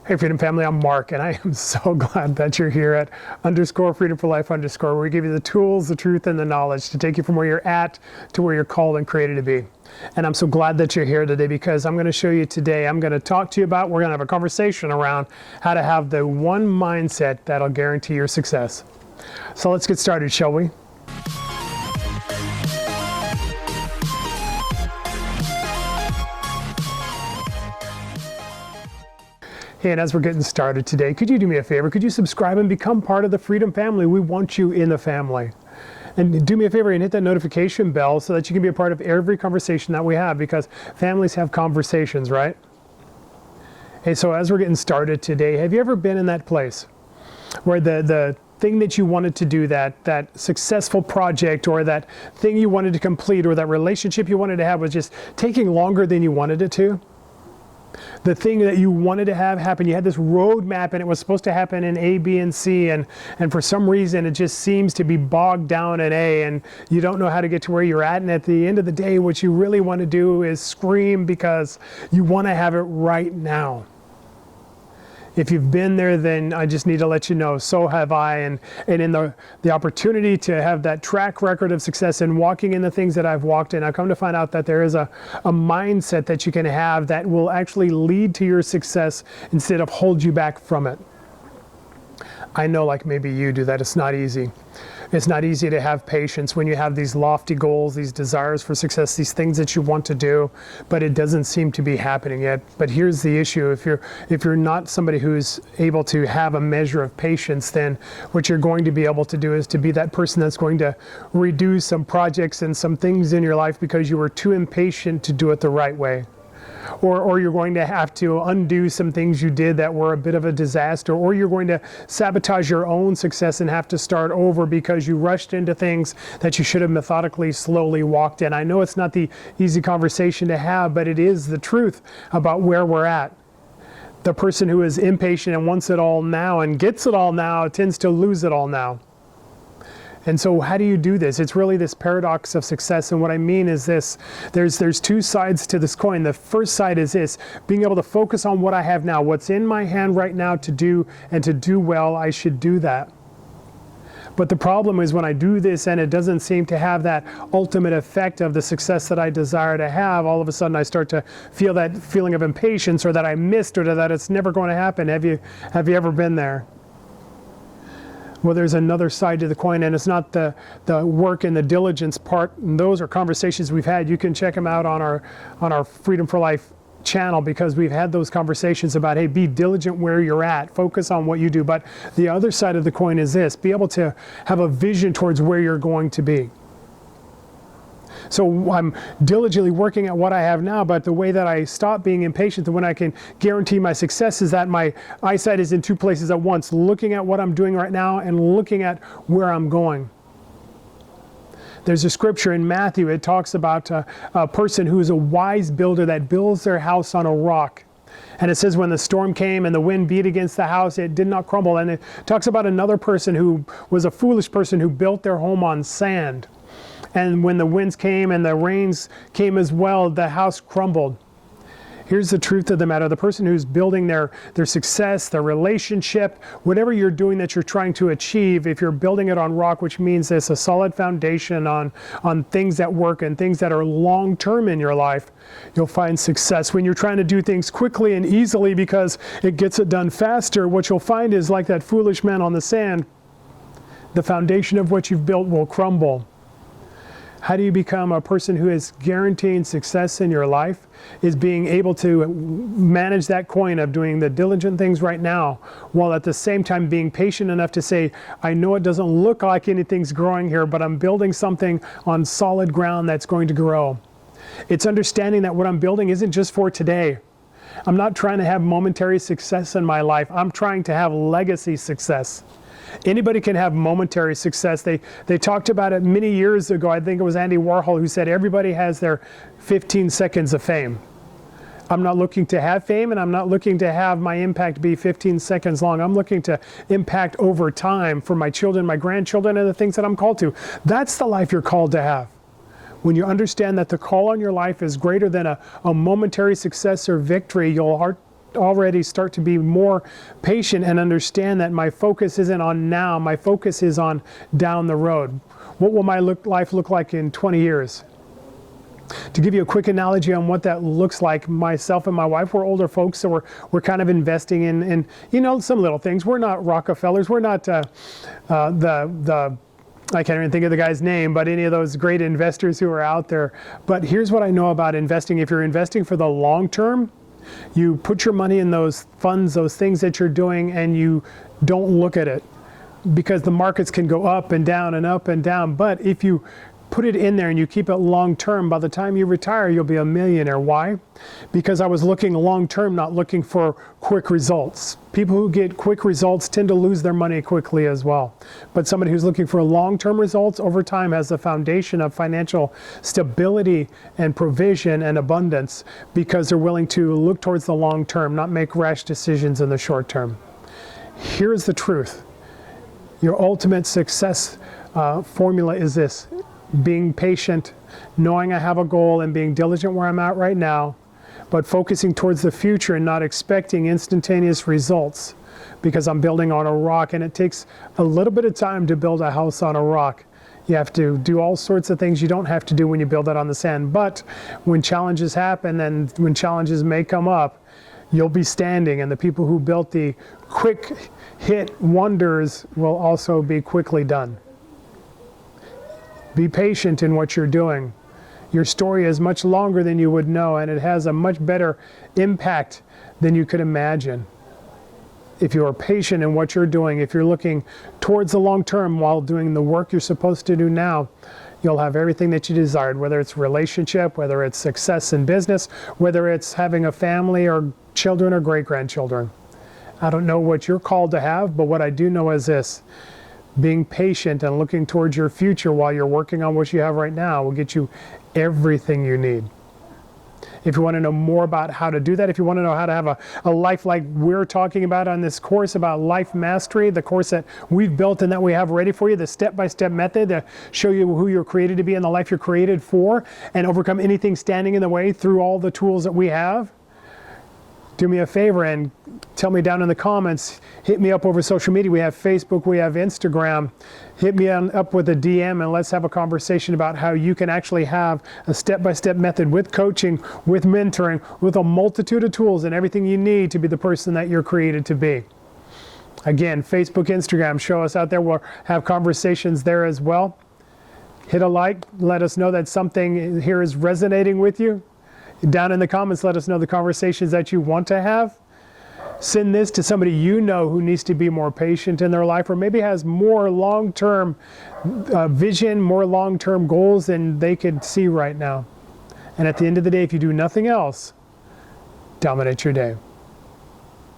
Hey Freedom Family, I'm Mark, and I am so glad that you're here at _Freedom for Life _ where we give you the tools, the truth, and the knowledge to take you from where you're at to where you're called and created to be. And I'm so glad that you're here today because I'm going to show you today, I'm going to talk to you about, we're going to have a conversation around how to have the one mindset that'll guarantee your success. So let's get started, shall we? Hey, and as we're getting started today, could you do me a favor? Could you subscribe and become part of the Freedom Family? We want you in the family. And do me a favor and hit that notification bell so that you can be a part of every conversation that we have, because families have conversations, right? Hey, so as we're getting started today, have you ever been in that place where the thing that you wanted to do, that successful project or that thing you wanted to complete or that relationship you wanted to have was just taking longer than you wanted it to? The thing that you wanted to have happen, you had this roadmap and it was supposed to happen in A, B, and C, and for some reason it just seems to be bogged down in A, and you don't know how to get to where you're at, and at the end of the day what you really want to do is scream because you want to have it right now. If you've been there, then I just need to let you know, so have I, and in the opportunity to have that track record of success and walking in the things that I've walked in, I've come to find out that there is a mindset that you can have that will actually lead to your success instead of hold you back from it. I know, like maybe you do, that it's not easy. It's not easy to have patience when you have these lofty goals, these desires for success, these things that you want to do, but it doesn't seem to be happening yet. But here's the issue. If you're not somebody who's able to have a measure of patience, then what you're going to be able to do is to be that person that's going to redo some projects and some things in your life because you were too impatient to do it the right way. Or you're going to have to undo some things you did that were a bit of a disaster, or you're going to sabotage your own success and have to start over because you rushed into things that you should have methodically, slowly walked in. I know it's not the easy conversation to have, but it is the truth about where we're at. The person who is impatient and wants it all now and gets it all now tends to lose it all now. And so how do you do this? It's really this paradox of success. And what I mean is this, there's two sides to this coin. The first side is this, being able to focus on what I have now, what's in my hand right now to do, and to do well, I should do that. But the problem is when I do this and it doesn't seem to have that ultimate effect of the success that I desire to have, all of a sudden I start to feel that feeling of impatience, or that I missed, or that it's never going to happen. Have you ever been there? Well, there's another side to the coin, and it's not the work and the diligence part. And those are conversations we've had. You can check them out on our Freedom for Life channel, because we've had those conversations about, hey, be diligent where you're at, focus on what you do. But the other side of the coin is this, be able to have a vision towards where you're going to be. So I'm diligently working at what I have now, but the way that I stop being impatient, the when I can guarantee my success, is that my eyesight is in two places at once, looking at what I'm doing right now and looking at where I'm going. There's a scripture in Matthew, it talks about a person who is a wise builder that builds their house on a rock. And it says when the storm came and the wind beat against the house, it did not crumble. And it talks about another person who was a foolish person who built their home on sand. And when the winds came and the rains came as well, the house crumbled. Here's the truth of the matter. The person who's building their success, their relationship, whatever you're doing that you're trying to achieve, if you're building it on rock, which means there's a solid foundation on things that work and things that are long-term in your life, you'll find success. When you're trying to do things quickly and easily because it gets it done faster, what you'll find is like that foolish man on the sand, the foundation of what you've built will crumble. How do you become a person who is guaranteeing success in your life? Is being able to manage that coin of doing the diligent things right now, while at the same time being patient enough to say, I know it doesn't look like anything's growing here, but I'm building something on solid ground that's going to grow. It's understanding that what I'm building isn't just for today. I'm not trying to have momentary success in my life. I'm trying to have legacy success. Anybody can have momentary success. They talked about it many years ago. I think it was Andy Warhol who said everybody has their 15 seconds of fame. I'm not looking to have fame, and I'm not looking to have my impact be 15 seconds long. I'm looking to impact over time for my children, my grandchildren, and the things that I'm called to. That's the life you're called to have. When you understand that the call on your life is greater than a momentary success or victory, you'll already start to be more patient and understand that my focus isn't on now, my focus is on down the road. What will my life look like in 20 years? To give you a quick analogy on what that looks like, myself and my wife, we're older folks, so we're kind of investing in some little things. We're not Rockefellers, we're not I can't even think of the guy's name, but any of those great investors who are out there. But here's what I know about investing. If you're investing for the long term, you put your money in those funds, those things that you're doing, and you don't look at it, because the markets can go up and down and up and down. But if you put it in there and you keep it long term, by the time you retire, you'll be a millionaire. Why? Because I was looking long term, not looking for quick results. People who get quick results tend to lose their money quickly as well. But somebody who's looking for long term results over time has the foundation of financial stability and provision and abundance, because they're willing to look towards the long term, not make rash decisions in the short term. Here's the truth. Your ultimate success formula is this: being patient, knowing I have a goal and being diligent where I'm at right now, but focusing towards the future and not expecting instantaneous results, because I'm building on a rock, and it takes a little bit of time to build a house on a rock. You have to do all sorts of things you don't have to do when you build it on the sand. But when challenges happen and when challenges may come up, you'll be standing, and the people who built the quick hit wonders will also be quickly done. Be patient in what you're doing. Your story is much longer than you would know, and it has a much better impact than you could imagine. If you are patient in what you're doing, if you're looking towards the long term while doing the work you're supposed to do now, you'll have everything that you desired, whether it's relationship, whether it's success in business, whether it's having a family or children or great-grandchildren. I don't know what you're called to have, but what I do know is this: being patient and looking towards your future while you're working on what you have right now will get you everything you need. If you want to know more about how to do that, if you want to know how to have a life like we're talking about on this course about life mastery, the course that we've built and that we have ready for you, the step-by-step method to show you who you're created to be and the life you're created for, and overcome anything standing in the way through all the tools that we have, do me a favor and tell me down in the comments. Hit me up over social media. We have Facebook, we have Instagram. Hit me up with a DM, and let's have a conversation about how you can actually have a step-by-step method with coaching, with mentoring, with a multitude of tools and everything you need to be the person that you're created to be. Again, Facebook, Instagram, show us out there. We'll have conversations there as well. Hit a like, let us know that something here is resonating with you. Down in the comments, let us know the conversations that you want to have. Send this to somebody you know who needs to be more patient in their life, or maybe has more long-term vision, more long-term goals than they could see right now. And at the end of the day, if you do nothing else, dominate your day.